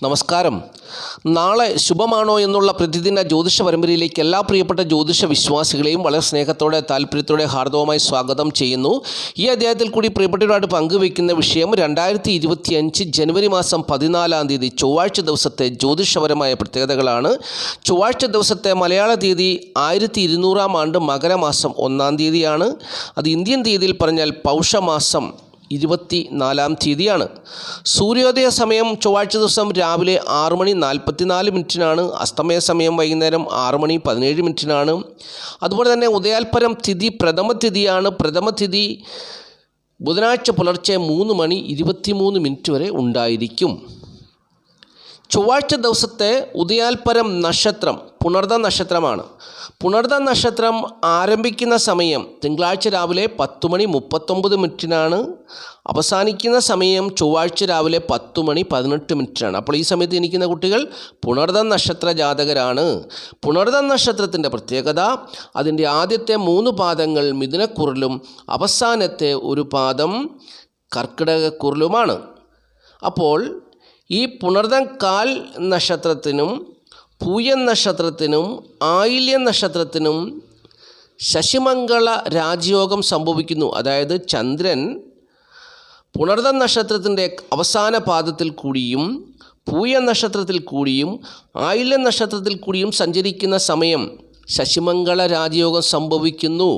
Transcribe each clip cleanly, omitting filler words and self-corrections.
നമസ്കാരം. നാളെ ശുഭമാണോ എന്നുള്ള പ്രതിദിന ജ്യോതിഷ പരമ്പരയിലേക്ക് എല്ലാ പ്രിയപ്പെട്ട ജ്യോതിഷ വിശ്വാസികളെയും വളരെ സ്നേഹത്തോടെ താല്പര്യത്തോടെ ഹാർദവമായി സ്വാഗതം ചെയ്യുന്നു. ഈ അധ്യായത്തിൽ കൂടി പ്രിയപ്പെട്ടവരുമായിട്ട് പങ്കുവയ്ക്കുന്ന വിഷയം 2025 ജനുവരി മാസം 14-ാം തീയതി ചൊവ്വാഴ്ച ദിവസത്തെ ജ്യോതിഷപരമായ പ്രത്യേകതകളാണ്. ചൊവ്വാഴ്ച ദിവസത്തെ മലയാള തീയതി 1200-ാം ആണ്ട് മകരമാസം 1-ാം തീയതിയാണ്. അത് ഇന്ത്യൻ തീയതിയിൽ പറഞ്ഞാൽ പൗഷമാസം 24-ാം തീയതിയാണ്. സൂര്യോദയ സമയം ചൊവ്വാഴ്ച ദിവസം രാവിലെ 6:44 അസ്തമയ സമയം വൈകുന്നേരം 6:17 അതുപോലെ തന്നെ ഉദയാൽപരം തിഥി പ്രഥമ തിഥിയാണ്. പ്രഥമ തിഥി ബുധനാഴ്ച പുലർച്ചെ 3:23 വരെ ഉണ്ടായിരിക്കും. ചൊവ്വാഴ്ച ദിവസത്തെ ഉദയാൽപരം നക്ഷത്രം പുണർദ നക്ഷത്രമാണ്. പുണർദ നക്ഷത്രം ആരംഭിക്കുന്ന സമയം തിങ്കളാഴ്ച രാവിലെ 10:39 അവസാനിക്കുന്ന സമയം ചൊവ്വാഴ്ച രാവിലെ 10:18 അപ്പോൾ ഈ സമയത്ത് ജനിക്കുന്ന കുട്ടികൾ പുണർദ നക്ഷത്ര ജാതകരാണ്. പുണർദ നക്ഷത്രത്തിൻ്റെ പ്രത്യേകത അതിൻ്റെ ആദ്യത്തെ 3 പാദങ്ങൾ മിഥുനക്കുറിലും അവസാനത്തെ ഒരു പാദം കർക്കിടകക്കുറിലുമാണ്. അപ്പോൾ ഈ പുണർദം കാൽ നക്ഷത്രത്തിനും പൂയം നക്ഷത്രത്തിനും ആയില്യം നക്ഷത്രത്തിനും ശശിമംഗള രാജയോഗം സംഭവിക്കുന്നു. അതായത് ചന്ദ്രൻ പുണർദം നക്ഷത്രത്തിൻ്റെ അവസാന പാദത്തിൽ കൂടിയും പൂയം നക്ഷത്രത്തിൽ കൂടിയും ആയില്യം നക്ഷത്രത്തിൽ കൂടിയും സഞ്ചരിക്കുന്ന സമയം ശശിമംഗള രാജയോഗം സംഭവിക്കുന്നു.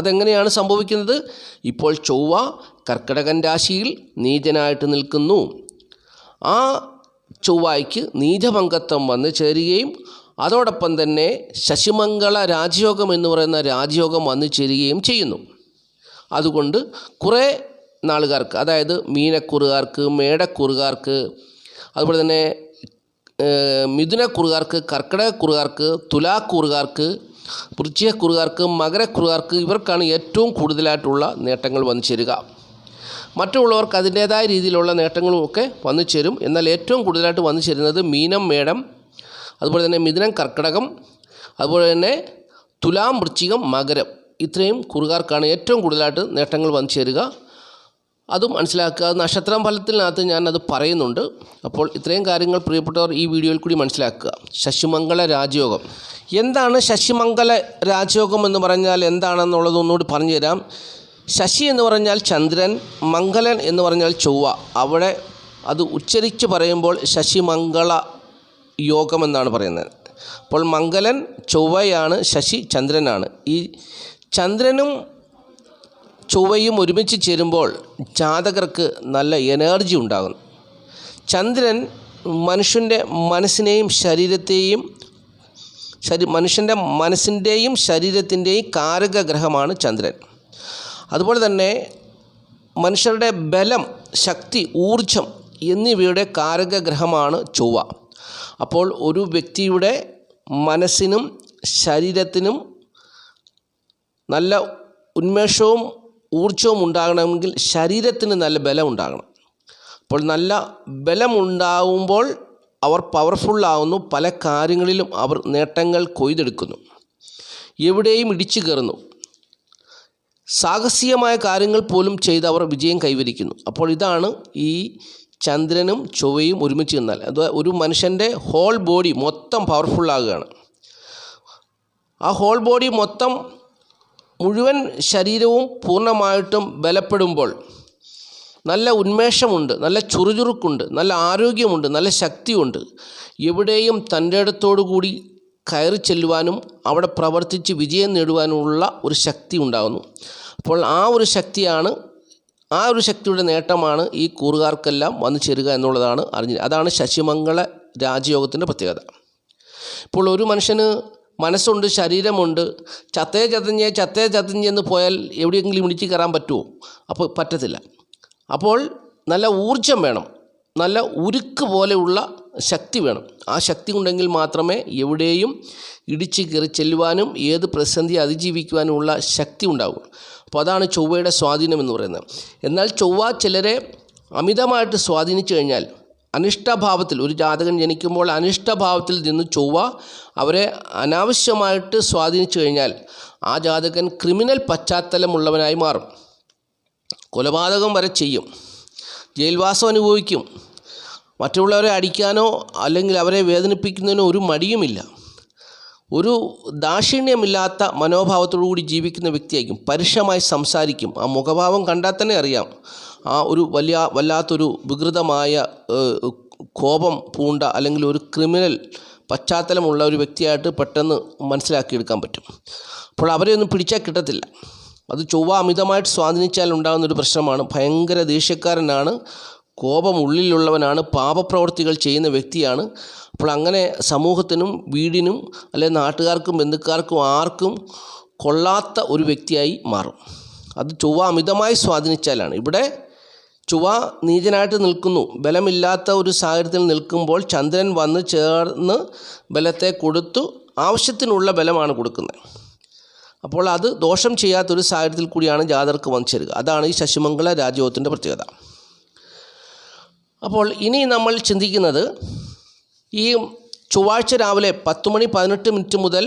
അതെങ്ങനെയാണ് സംഭവിക്കുന്നത്? ഇപ്പോൾ ചൊവ്വ കർക്കിടകൻ രാശിയിൽ നീചനായിട്ട് നിൽക്കുന്നു. ആ ചൊവ്വായ്ക്ക് നീചഭംഗത്വം വന്നു ചേരുകയും അതോടൊപ്പം തന്നെ ശശിമംഗള രാജയോഗം എന്ന് പറയുന്ന രാജയോഗം വന്നു ചേരുകയും ചെയ്യുന്നു. അതുകൊണ്ട് കുറേ നാളുകാർക്ക്, അതായത് മീനക്കുറുകാർക്ക്, മേടക്കുറുകാർക്ക്, അതുപോലെ തന്നെ മിഥുനക്കുറുകാർക്ക്, കർക്കിടകക്കുറുകാർക്ക്, തുലാക്കുറുകാർക്ക്, വൃശ്ചികക്കുറുകാർക്ക്, മകരക്കുറുകാർക്ക് ഇവർക്കാണ് ഏറ്റവും കൂടുതലായിട്ടുള്ള നേട്ടങ്ങൾ വന്നു ചേരുക. മറ്റുള്ളവർക്ക് അതിൻ്റേതായ രീതിയിലുള്ള നേട്ടങ്ങളുമൊക്കെ വന്നു ചേരും. എന്നാൽ ഏറ്റവും കൂടുതലായിട്ട് വന്നു ചേരുന്നത് മീനം, മേടം, അതുപോലെ തന്നെ മിഥുനം, കർക്കിടകം, അതുപോലെ തന്നെ തുലാം, വൃശ്ചികം, മകരം ഇത്രയും കുറുകാർക്കാണ് ഏറ്റവും കൂടുതലായിട്ട് നേട്ടങ്ങൾ വന്നു ചേരുക. അതും മനസ്സിലാക്കുക. നക്ഷത്രം ഫലത്തിനകത്ത് ഞാനത് പറയുന്നുണ്ട്. അപ്പോൾ ഇത്രയും കാര്യങ്ങൾ പ്രിയപ്പെട്ടവർ ഈ വീഡിയോയിൽ കൂടി മനസ്സിലാക്കുക. ശശിമംഗള രാജയോഗം എന്താണ്? ശശിമംഗള രാജയോഗം എന്ന് പറഞ്ഞാൽ എന്താണെന്നുള്ളത് ഒന്നുകൂടി പറഞ്ഞു തരാം. ശശി എന്ന് പറഞ്ഞാൽ ചന്ദ്രൻ, മംഗലൻ എന്ന് പറഞ്ഞാൽ ചൊവ്വ. അവിടെ അത് ഉച്ചരിച്ച് പറയുമ്പോൾ ശശിമംഗള യോഗം എന്നാണ് പറയുന്നത്. അപ്പോൾ മംഗലൻ ചൊവ്വയാണ്, ശശി ചന്ദ്രനാണ്. ഈ ചന്ദ്രനും ചൊവ്വയും ഒരുമിച്ച് ചേരുമ്പോൾ ജാതകർക്ക് നല്ല എനർജി ഉണ്ടാകുന്നു. ചന്ദ്രൻ മനുഷ്യൻ്റെ മനസ്സിനെയും ശരീരത്തെയും മനുഷ്യൻ്റെ മനസ്സിൻ്റെയും ശരീരത്തിൻ്റെയും കാരക ഗ്രഹമാണ് ചന്ദ്രൻ. അതുപോലെ തന്നെ മനുഷ്യരുടെ ബലം, ശക്തി, ഊർജം എന്നിവയുടെ കാരകഗ്രഹമാണ് ചൊവ്വ. അപ്പോൾ ഒരു വ്യക്തിയുടെ മനസ്സിനും ശരീരത്തിനും നല്ല ഉന്മേഷവും ഊർജവും ഉണ്ടാകണമെങ്കിൽ ശരീരത്തിന് നല്ല ബലം ഉണ്ടാകണം. അപ്പോൾ നല്ല ബലമുണ്ടാകുമ്പോൾ അവർ പവർഫുള്ളാവുന്നു. പല കാര്യങ്ങളിലും അവർ നേട്ടങ്ങൾ കൊയ്തെടുക്കുന്നു. എവിടെയും ഇടിച്ചു കയറുന്നു. സാഹസികമായ കാര്യങ്ങൾ പോലും ചെയ്ത് അവർ വിജയം കൈവരിക്കുന്നു. അപ്പോൾ ഇതാണ് ഈ ചന്ദ്രനും ചൊവ്വയും ഒരുമിച്ച് നിന്നാൽ അത് ഒരു മനുഷ്യൻ്റെ ഹോൾ ബോഡി മൊത്തം പവർഫുള്ളാകുകയാണ്. ആ ഹോൾ ബോഡി മൊത്തം മുഴുവൻ ശരീരവും പൂർണ്ണമായിട്ടും ബലപ്പെടുമ്പോൾ നല്ല ഉന്മേഷമുണ്ട്, നല്ല ചുറുചുറുക്കുണ്ട്, നല്ല ആരോഗ്യമുണ്ട്, നല്ല ശക്തിയുണ്ട്. എവിടെയും തൻ്റെ ഇടത്തോടു കൂടി കയറി ചെല്ലുവാനും അവിടെ പ്രവർത്തിച്ച് വിജയം നേടുവാനുമുള്ള ഒരു ശക്തി ഉണ്ടാകുന്നു. അപ്പോൾ ആ ഒരു ശക്തിയുടെ നേട്ടമാണ് ഈ കൂറുകാർക്കെല്ലാം വന്നു ചേരുക എന്നുള്ളതാണ് അതാണ് ശശിമംഗള രാജയോഗത്തിൻ്റെ പ്രത്യേകത. ഇപ്പോൾ ഒരു മനുഷ്യന് മനസ്സുണ്ട്, ശരീരമുണ്ട്, ചത്തേ ചതഞ്ഞെന്ന് പോയാൽ എവിടെയെങ്കിലും ഇടിച്ച് കയറാൻ പറ്റുമോ? അപ്പോൾ പറ്റത്തില്ല. അപ്പോൾ നല്ല ഊർജം വേണം, നല്ല ഉരുക്ക് പോലെയുള്ള ശക്തി വേണം. ആ ശക്തി ഉണ്ടെങ്കിൽ മാത്രമേ എവിടെയും ഇടിച്ച് കയറി ചെല്ലുവാനും ഏത് പ്രതിസന്ധി അതിജീവിക്കുവാനുമുള്ള ശക്തി ഉണ്ടാകും. അപ്പോൾ അതാണ് ചൊവ്വയുടെ സ്വാധീനം എന്ന് പറയുന്നത്. എന്നാൽ ചൊവ്വ ചിലരെ അമിതമായിട്ട് സ്വാധീനിച്ചു കഴിഞ്ഞാൽ അനിഷ്ടഭാവത്തിൽ, ഒരു ജാതകൻ ജനിക്കുമ്പോൾ അനിഷ്ടഭാവത്തിൽ നിന്ന് ചൊവ്വ അവരെ അനാവശ്യമായിട്ട് സ്വാധീനിച്ചു കഴിഞ്ഞാൽ ആ ജാതകൻ ക്രിമിനൽ പശ്ചാത്തലമുള്ളവനായി മാറും. കൊലപാതകം വരെ ചെയ്യും, ജയിൽവാസം അനുഭവിക്കും. മറ്റുള്ളവരെ അടിക്കാനോ അല്ലെങ്കിൽ അവരെ വേദനിപ്പിക്കുന്നതിനോ ഒരു മടിയുമില്ല. ഒരു ദാക്ഷിണ്യമില്ലാത്ത മനോഭാവത്തോടുകൂടി ജീവിക്കുന്ന വ്യക്തിയായിരിക്കും. പരുഷമായി സംസാരിക്കും. ആ മുഖഭാവം കണ്ടാൽ തന്നെ അറിയാം ആ ഒരു വല്ലാത്തൊരു വികൃതമായ കോപം പൂണ്ട അല്ലെങ്കിൽ ഒരു ക്രിമിനൽ പശ്ചാത്തലമുള്ള ഒരു വ്യക്തിയായിട്ട് പെട്ടെന്ന് മനസ്സിലാക്കിയെടുക്കാൻ പറ്റും. അപ്പോൾ അവരെ ഒന്നും പിടിച്ചാൽ കിട്ടത്തില്ല. അത് ചൊവ്വ അമിതമായിട്ട് സ്വാധീനിച്ചാൽ ഉണ്ടാകുന്നൊരു പ്രശ്നമാണ്. ഭയങ്കര ദേഷ്യക്കാരനാണ്, കോപം ഉള്ളിലുള്ളവനാണ്, പാപപ്രവർത്തികൾ ചെയ്യുന്ന വ്യക്തിയാണ്. അപ്പോൾ അങ്ങനെ സമൂഹത്തിനും വീടിനും അല്ലെങ്കിൽ നാട്ടുകാർക്കും ബന്ധുക്കാർക്കും ആർക്കും കൊള്ളാത്ത ഒരു വ്യക്തിയായി മാറും. അത് ചൊവ്വ അമിതമായി സ്വാധീനിച്ചാലാണ്. ഇവിടെ ചൊവ്വ നീചനായിട്ട് നിൽക്കുന്നു. ബലമില്ലാത്ത ഒരു സാഹചര്യത്തിൽ നിൽക്കുമ്പോൾ ചന്ദ്രൻ വന്ന് ചേർന്ന് ബലത്തെ കൊടുത്തു, ആവശ്യത്തിനുള്ള ബലമാണ് കൊടുക്കുന്നത്. അപ്പോൾ അത് ദോഷം ചെയ്യാത്തൊരു സാഹചര്യത്തിൽ കൂടിയാണ് ജാതകർക്ക് വന്നു ചേരുക. അതാണ് ഈ ശശിമംഗള രാജയോഗത്തിൻ്റെ പ്രത്യേകത. അപ്പോൾ ഇനി നമ്മൾ ചിന്തിക്കുന്നത്, ഈ ചൊവ്വാഴ്ച രാവിലെ 10:18 മുതൽ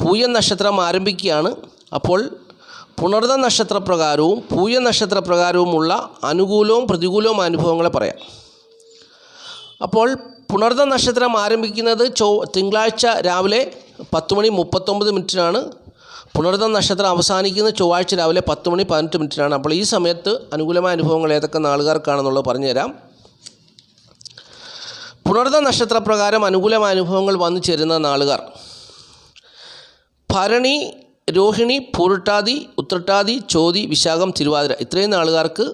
പൂയം നക്ഷത്രം ആരംഭിക്കുകയാണ്. അപ്പോൾ പുണർദ നക്ഷത്രപ്രകാരവും പൂയ നക്ഷത്രപ്രകാരവുമുള്ള അനുകൂലവും പ്രതികൂലവും അനുഭവങ്ങളെ പറയാം. അപ്പോൾ പുണർദ നക്ഷത്രം ആരംഭിക്കുന്നത് തിങ്കളാഴ്ച രാവിലെ 10:39 പുണർദ നക്ഷത്രം അവസാനിക്കുന്നത് ചൊവ്വാഴ്ച രാവിലെ 10:18 അപ്പോൾ ഈ സമയത്ത് അനുകൂലമായ അനുഭവങ്ങൾ ഏതൊക്കെ നാളുകാർക്കാണെന്നുള്ളത് പറഞ്ഞുതരാം. പുണർദ നക്ഷത്രപ്രകാരം അനുകൂലമായ അനുഭവങ്ങൾ വന്നു ചേരുന്ന നാളുകാർ ഭരണി, രോഹിണി, പൂരുട്ടാതി, ഉത്രട്ടാതി, ചോതി, വിശാഖം, തിരുവാതിര. ഇത്രയും നാളുകാർക്ക്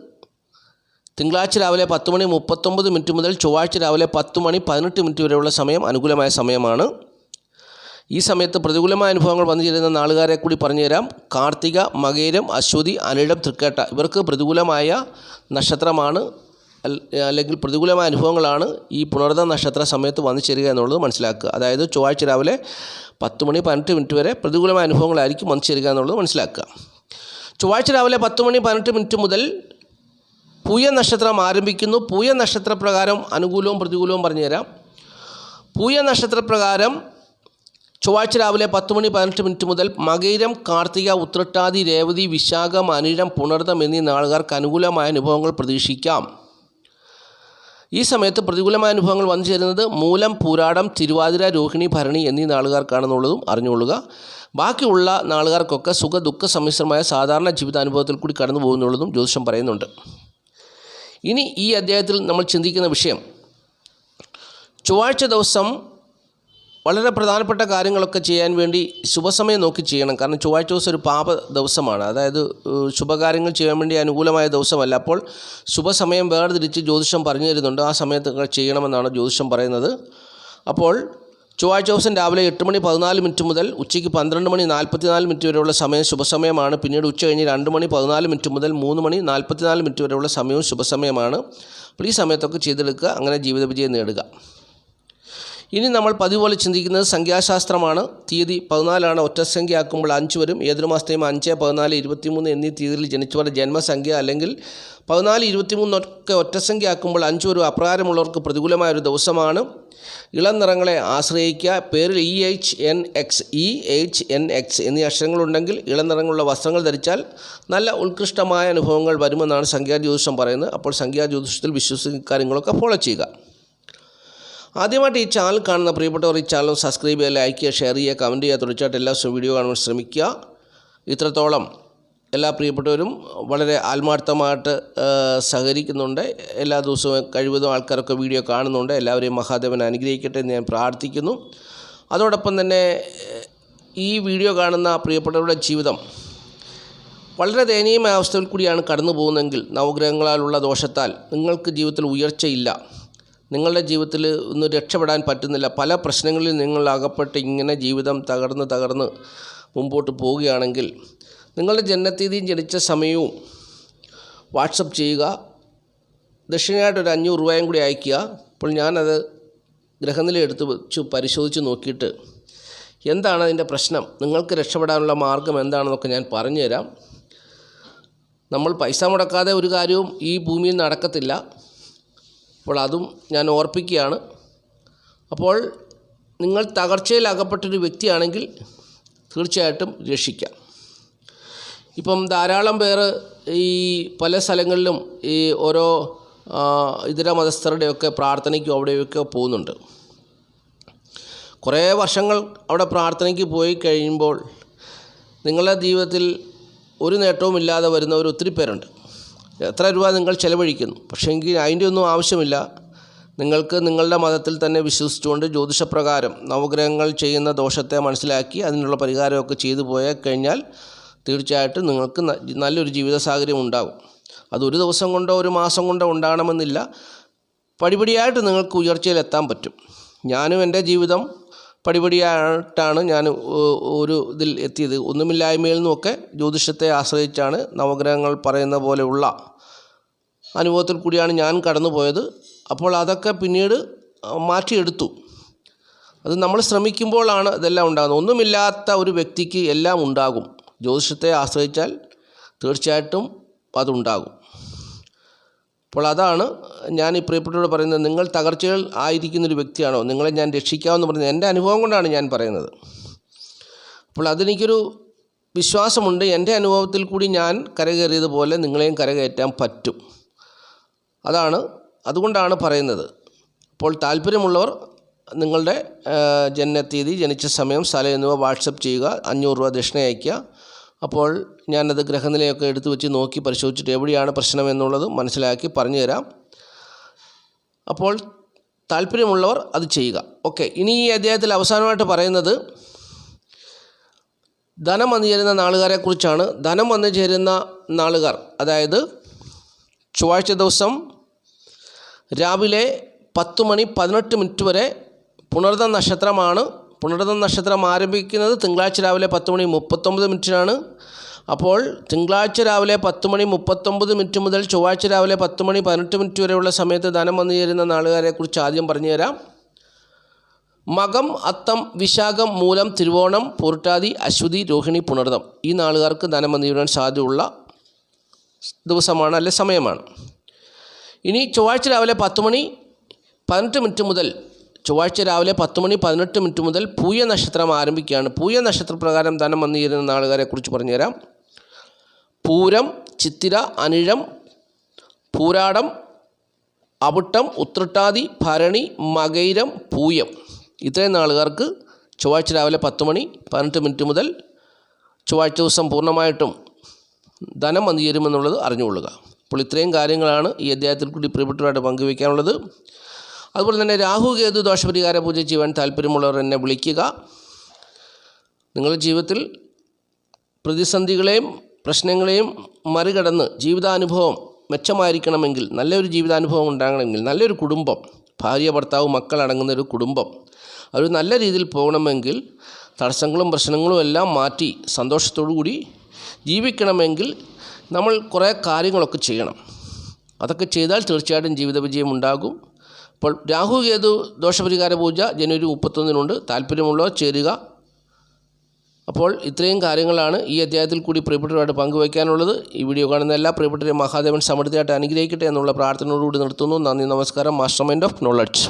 തിങ്കളാഴ്ച രാവിലെ 10:39 മുതൽ ചൊവ്വാഴ്ച രാവിലെ 10:18 വരെയുള്ള സമയം അനുകൂലമായ സമയമാണ്. ഈ സമയത്ത് പ്രതികൂലമായ അനുഭവങ്ങൾ വന്നു ചേരുന്ന നാളുകാരെ കൂടി പറഞ്ഞുതരാം. കാർത്തിക, മകേരം, അശ്വതി, അനിഴം, തൃക്കേട്ട. ഇവർക്ക് പ്രതികൂലമായ നക്ഷത്രമാണ് അല്ലെങ്കിൽ പ്രതികൂലമായ അനുഭവങ്ങളാണ് ഈ പുണർദ നക്ഷത്ര സമയത്ത് വന്നു ചേരുക എന്നുള്ളത് മനസ്സിലാക്കുക. അതായത് ചൊവ്വാഴ്ച രാവിലെ 10:18 വരെ പ്രതികൂലമായ അനുഭവങ്ങളായിരിക്കും വന്നു ചേരുക എന്നുള്ളത് മനസ്സിലാക്കുക. ചൊവ്വാഴ്ച രാവിലെ 10:18 മുതൽ പൂയ നക്ഷത്രം ആരംഭിക്കുന്നു. പൂയ നക്ഷത്രപ്രകാരം അനുകൂലവും പ്രതികൂലവും പറഞ്ഞുതരാം. പൂയ നക്ഷത്രപ്രകാരം ചൊവ്വാഴ്ച രാവിലെ 10:18 മുതൽ മകയിരം, കാർത്തിക, ഉത്രട്ടാതി, രേവതി, വിശാഖം, അനിഴം, പുണർദം എന്നീ നാളുകാർക്ക് അനുകൂലമായ അനുഭവങ്ങൾ പ്രതീക്ഷിക്കാം. ഈ സമയത്ത് പ്രതികൂലമായ അനുഭവങ്ങൾ വന്നു ചേരുന്നത് മൂലം, പൂരാടം, തിരുവാതിര, രോഹിണി, ഭരണി എന്നീ നാളുകാർക്കാണെന്നുള്ളതും അറിഞ്ഞുകൊള്ളുക. ബാക്കിയുള്ള നാളുകാർക്കൊക്കെ സുഖ ദുഃഖ സമ്മിശ്രമായ സാധാരണ ജീവിതാനുഭവത്തിൽ കൂടി കടന്നു പോകുന്നുള്ളതും ജ്യോതിഷം പറയുന്നുണ്ട്. ഇനി ഈ അധ്യായത്തിൽ നമ്മൾ ചിന്തിക്കുന്ന വിഷയം, ചൊവ്വാഴ്ച ദിവസം വളരെ പ്രധാനപ്പെട്ട കാര്യങ്ങളൊക്കെ ചെയ്യാൻ വേണ്ടി ശുഭസമയം നോക്കി ചെയ്യണം. കാരണം ചൊവ്വാഴ്ച ദിവസം ഒരു പാപ ദിവസമാണ്. അതായത് ശുഭകാര്യങ്ങൾ ചെയ്യാൻ വേണ്ടി അനുകൂലമായ ദിവസമല്ല. അപ്പോൾ ശുഭസമയം വേർതിരിച്ച് ജ്യോതിഷം പറഞ്ഞു തരുന്നുണ്ട്. ആ സമയത്തൊക്കെ ചെയ്യണമെന്നാണ് ജ്യോതിഷം പറയുന്നത്. അപ്പോൾ ചൊവ്വാഴ്ച ദിവസം രാവിലെ 8:14 മുതൽ ഉച്ചയ്ക്ക് 12:44 വരെയുള്ള സമയം ശുഭസമയമാണ്. പിന്നീട് ഉച്ച കഴിഞ്ഞ് 2:14 മുതൽ 3:44 വരെയുള്ള സമയവും ശുഭസമയമാണ്. അപ്പോൾ ഈ സമയത്തൊക്കെ ചെയ്തെടുക്കുക. അങ്ങനെ ജീവിത വിജയം നേടുക. ഇനി നമ്മൾ പതിവ് പോലെ ചിന്തിക്കുന്നത് സംഖ്യാശാസ്ത്രമാണ്. തീയതി 14 ഒറ്റസംഖ്യ ആക്കുമ്പോൾ 5 വരും. ഏതൊരു മാസത്തെയും 5, 14, 23 എന്നീ തീയതിയിൽ ജനിച്ചവരുടെ ജന്മസംഖ്യ അല്ലെങ്കിൽ 14, 23 ഒക്കെ ഒറ്റസംഖ്യ ആക്കുമ്പോൾ 5 വരും. അപ്രകാരമുള്ളവർക്ക് പ്രതികൂലമായ ഒരു ദിവസമാണ്. ഇളം നിറങ്ങളെ ആശ്രയിക്കുക. പേരിൽ EHNX എന്നീ അക്ഷരങ്ങളുണ്ടെങ്കിൽ ഇളം നിറങ്ങളുള്ള വസ്ത്രങ്ങൾ ധരിച്ചാൽ നല്ല ഉത്കൃഷ്ടമായ അനുഭവങ്ങൾ വരുമെന്നാണ് സംഖ്യാജ്യോതിഷം പറയുന്നത്. അപ്പോൾ സംഖ്യാജ്യോതിഷത്തിൽ വിശ്വസിക്കുന്ന കാര്യങ്ങളൊക്കെ ഫോളോ ചെയ്യുക. ആദ്യമായിട്ട് ഈ ചാനൽ കാണുന്ന പ്രിയപ്പെട്ടവർ ഈ ചാനൽ സബ്സ്ക്രൈബ് ചെയ്യുക, ലൈക്ക് ചെയ്യുക, ഷെയർ ചെയ്യുക, കമൻറ്റ് ചെയ്യുക. തുടർച്ചയായിട്ട് എല്ലാ ദിവസവും വീഡിയോ കാണുവാൻ ശ്രമിക്കുക. ഇത്രത്തോളം എല്ലാ പ്രിയപ്പെട്ടവരും വളരെ ആത്മാർത്ഥമായിട്ട് സഹകരിക്കുന്നുണ്ട്. എല്ലാ ദിവസവും കഴിവതും ആൾക്കാരൊക്കെ വീഡിയോ കാണുന്നുണ്ട്. എല്ലാവരെയും മഹാദേവൻ അനുഗ്രഹിക്കട്ടെ എന്ന് ഞാൻ പ്രാർത്ഥിക്കുന്നു. അതോടൊപ്പം തന്നെ ഈ വീഡിയോ കാണുന്ന പ്രിയപ്പെട്ടവരുടെ ജീവിതം വളരെ ദയനീയമായ അവസ്ഥയിൽ കൂടിയാണ് കടന്നു പോകുന്നതെങ്കിൽ നവഗ്രഹങ്ങളാലുള്ള ദോഷത്താൽ നിങ്ങൾക്ക് ജീവിതത്തിൽ ഉയർച്ചയില്ല, നിങ്ങളുടെ ജീവിതത്തിൽ ഒന്നും രക്ഷപ്പെടാൻ പറ്റുന്നില്ല, പല പ്രശ്നങ്ങളിൽ നിങ്ങൾ അകപ്പെട്ട് ഇങ്ങനെ ജീവിതം തകർന്ന് മുമ്പോട്ട് പോവുകയാണെങ്കിൽ നിങ്ങളുടെ ജനനത്തീയതിയും ജനിച്ച സമയവും വാട്സപ്പ് ചെയ്യുക. ദക്ഷിണയായിട്ട് ഒരു 500 രൂപയും കൂടി അയയ്ക്കുക. അപ്പോൾ ഞാനത് ഗ്രഹനില എടുത്ത് വെച്ച് പരിശോധിച്ച് നോക്കിയിട്ട് എന്താണ് അതിൻ്റെ പ്രശ്നം, നിങ്ങൾക്ക് രക്ഷപ്പെടാനുള്ള മാർഗം എന്താണെന്നൊക്കെ ഞാൻ പറഞ്ഞു തരാം. നമ്മൾ പൈസ മുടക്കാതെ ഒരു കാര്യവും ഈ ഭൂമിയിൽ നടക്കത്തില്ല. അപ്പോൾ അതും ഞാൻ ഓർപ്പിക്കുകയാണ്. അപ്പോൾ നിങ്ങൾ തകർച്ചയിൽ അകപ്പെട്ടൊരു വ്യക്തിയാണെങ്കിൽ തീർച്ചയായിട്ടും രക്ഷിക്കാം. ഇപ്പം ധാരാളം പേർ ഈ പല സ്ഥലങ്ങളിലും ഈ ഓരോ ഇതര മതസ്ഥരുടെയൊക്കെ പ്രാർത്ഥനയ്ക്കും അവിടെയൊക്കെ പോകുന്നുണ്ട്. കുറേ വർഷങ്ങൾ അവിടെ പ്രാർത്ഥനയ്ക്ക് പോയി കഴിയുമ്പോൾ നിങ്ങളുടെ ജീവിതത്തിൽ ഒരു നേട്ടവുമില്ലാതെ വരുന്നവർ ഒത്തിരി പേരുണ്ട്. എത്ര രൂപ നിങ്ങൾ ചെലവഴിക്കുന്നു, പക്ഷേങ്കിൽ അതിൻ്റെ ഒന്നും ആവശ്യമില്ല. നിങ്ങൾക്ക് നിങ്ങളുടെ മതത്തിൽ തന്നെ വിശ്വസിച്ചുകൊണ്ട് ജ്യോതിഷപ്രകാരം നവഗ്രഹങ്ങൾ ചെയ്യുന്ന ദോഷത്തെ മനസ്സിലാക്കി അതിനുള്ള പരിഹാരമൊക്കെ ചെയ്തു പോയാൽ കഴിഞ്ഞാൽ തീർച്ചയായിട്ടും നിങ്ങൾക്ക് നല്ലൊരു ജീവിത സാഹചര്യം ഉണ്ടാകും. അതൊരു ദിവസം കൊണ്ടോ ഒരു മാസം കൊണ്ടോ ഉണ്ടാകണമെന്നില്ല. പടിപടിയായിട്ട് നിങ്ങൾക്ക് ഉയർച്ചയിലെത്താൻ പറ്റും. ഞാനും എൻ്റെ ജീവിതം പടിപടിയായിട്ടാണ് ഞാൻ ഒരു ഇതിൽ എത്തിയത്. ഒന്നുമില്ലായ്മയിൽ നിന്നുമൊക്കെ ജ്യോതിഷത്തെ ആശ്രയിച്ചാണ് നവഗ്രഹങ്ങൾ പറയുന്ന പോലെയുള്ള അനുഭവത്തിൽ കൂടിയാണ് ഞാൻ കടന്നു പോയത്. അപ്പോൾ അതൊക്കെ പിന്നീട് മാറ്റിയെടുത്തു. അത് നമ്മൾ ശ്രമിക്കുമ്പോഴാണ് ഇതെല്ലാം ഉണ്ടാകുന്നത്. ഒന്നുമില്ലാത്ത ഒരു വ്യക്തിക്ക് എല്ലാം ഉണ്ടാകും. ജ്യോതിഷത്തെ ആശ്രയിച്ചാൽ തീർച്ചയായിട്ടും അതുണ്ടാകും. അപ്പോൾ അതാണ് ഞാൻ ഈ പ്രിയപ്പെട്ടവരോട് പറയുന്നത്. നിങ്ങൾ തകർച്ചകൾ ആയിരിക്കുന്നൊരു വ്യക്തിയാണോ, നിങ്ങളെ ഞാൻ രക്ഷിക്കാമെന്ന് പറയുന്നത് എൻ്റെ അനുഭവം കൊണ്ടാണ് ഞാൻ പറയുന്നത്. അപ്പോൾ അതെനിക്കൊരു വിശ്വാസമുണ്ട്. എൻ്റെ അനുഭവത്തിൽ കൂടി ഞാൻ കരകയറിയതുപോലെ നിങ്ങളെയും കരകയറ്റാൻ പറ്റും. അതുകൊണ്ടാണ് പറയുന്നത്. അപ്പോൾ താല്പര്യമുള്ളവർ നിങ്ങളുടെ ജനനത്തീയതി, ജനിച്ച സമയം, സ്ഥലം എന്നിവ വാട്സപ്പ് ചെയ്യുക. 500 രൂപ ദക്ഷിണ അയയ്ക്കുക. അപ്പോൾ ഞാനത് ഗ്രഹനിലയൊക്കെ എടുത്തു വെച്ച് നോക്കി പരിശോധിച്ചിട്ട് എവിടെയാണ് പ്രശ്നം എന്നുള്ളത് മനസ്സിലാക്കി പറഞ്ഞു തരാം. അപ്പോൾ താല്പര്യമുള്ളവർ അത് ചെയ്യുക. ഓക്കെ, ഇനി ഈ അധ്യായത്തിൽ അവസാനമായിട്ട് പറയുന്നത് ധനം വന്നു ചേരുന്ന നാളുകാരെക്കുറിച്ചാണ്. ധനം വന്നു ചേരുന്ന നാളുകാർ, അതായത് ചൊവ്വാഴ്ച ദിവസം രാവിലെ 10:18 വരെ പുണർദ നക്ഷത്രമാണ്. പുണർദ നക്ഷത്രം ആരംഭിക്കുന്നത് തിങ്കളാഴ്ച രാവിലെ 10:39 അപ്പോൾ തിങ്കളാഴ്ച രാവിലെ 10:39 മുതൽ ചൊവ്വാഴ്ച രാവിലെ 10:18 വരെയുള്ള സമയത്ത് ധനം വന്നു ചേരുന്ന നാളുകാരെക്കുറിച്ച് ആദ്യം പറഞ്ഞു തരാം. മകം, അത്തം, വിശാഖം, മൂലം, തിരുവോണം, പൂർട്ടാതി, അശ്വതി, രോഹിണി, പുണർദം ഈ നാളുകാർക്ക് ധനം വന്നു ചേരാൻ സാധ്യതയുള്ള ദിവസമാണ്, അല്ലെ സമയമാണ്. ഇനി ചൊവ്വാഴ്ച രാവിലെ 10:18 മുതൽ ചൊവ്വാഴ്ച രാവിലെ 10:18 മുതൽ പൂയ നക്ഷത്രം ആരംഭിക്കുകയാണ്. പൂയ നക്ഷത്രപ്രകാരം ധനം വന്നു ചേരുന്ന നാളുകാരെക്കുറിച്ച് പറഞ്ഞുതരാം. പൂരം, ചിത്തിര, അനിഴം, പൂരാടം, അവിട്ടം, ഉത്രട്ടാതി, ഭരണി, മകയിരം, പൂയം ഇത്രയും നാളുകാർക്ക് ചൊവ്വാഴ്ച രാവിലെ 10:18 മുതൽ ചൊവ്വാഴ്ച ദിവസം പൂർണ്ണമായിട്ടും ധനം വന്നു ചേരുമെന്നുള്ളത് അറിഞ്ഞുകൊള്ളുക. അപ്പോൾ ഇത്രയും കാര്യങ്ങളാണ് ഈ അധ്യായത്തിൽ കൂടി പ്രിയപ്പെട്ടവരായിട്ട് പങ്കുവയ്ക്കാനുള്ളത്. അതുപോലെ തന്നെ രാഹു കേതു ദോഷപരിഹാര പൂജ ചെയ്യുവാൻ താല്പര്യമുള്ളവർ എന്നെ വിളിക്കുക. നിങ്ങളുടെ ജീവിതത്തിൽ പ്രതിസന്ധികളെയും പ്രശ്നങ്ങളെയും മറികടന്ന് ജീവിതാനുഭവം മെച്ചമായിരിക്കണമെങ്കിൽ, നല്ലൊരു ജീവിതാനുഭവം ഉണ്ടാകണമെങ്കിൽ, നല്ലൊരു കുടുംബം, ഭാര്യ, ഭർത്താവ്, മക്കളടങ്ങുന്ന ഒരു കുടുംബം ഒരു നല്ല രീതിയിൽ പോകണമെങ്കിൽ, തടസ്സങ്ങളും പ്രശ്നങ്ങളും എല്ലാം മാറ്റി സന്തോഷത്തോടു കൂടി ജീവിക്കണമെങ്കിൽ നമ്മൾ കുറേ കാര്യങ്ങളൊക്കെ ചെയ്യണം. അതൊക്കെ ചെയ്താൽ തീർച്ചയായിട്ടും ജീവിത വിജയം ഉണ്ടാകും. അപ്പോൾ രാഹു കേതു ദോഷപരിഹാര പൂജ ജനുവരി 31 താല്പര്യമുള്ളവർ ചേരുക. അപ്പോൾ ഇത്രയും കാര്യങ്ങളാണ് ഈ അധ്യായത്തിൽ കൂടി പ്രിയപ്പെട്ടവരായിട്ട് പങ്കുവയ്ക്കാനുള്ളത്. ഈ വീഡിയോ കാണുന്ന എല്ലാ പ്രിയപ്പെട്ടവരെയും മഹാദേവൻ സമൃദ്ധിയായിട്ട് അനുഗ്രഹിക്കട്ടെ എന്നുള്ള പ്രാർത്ഥനയോടുകൂടി നിർത്തുന്നു. നന്ദി, നമസ്കാരം. Master mind of knowledge.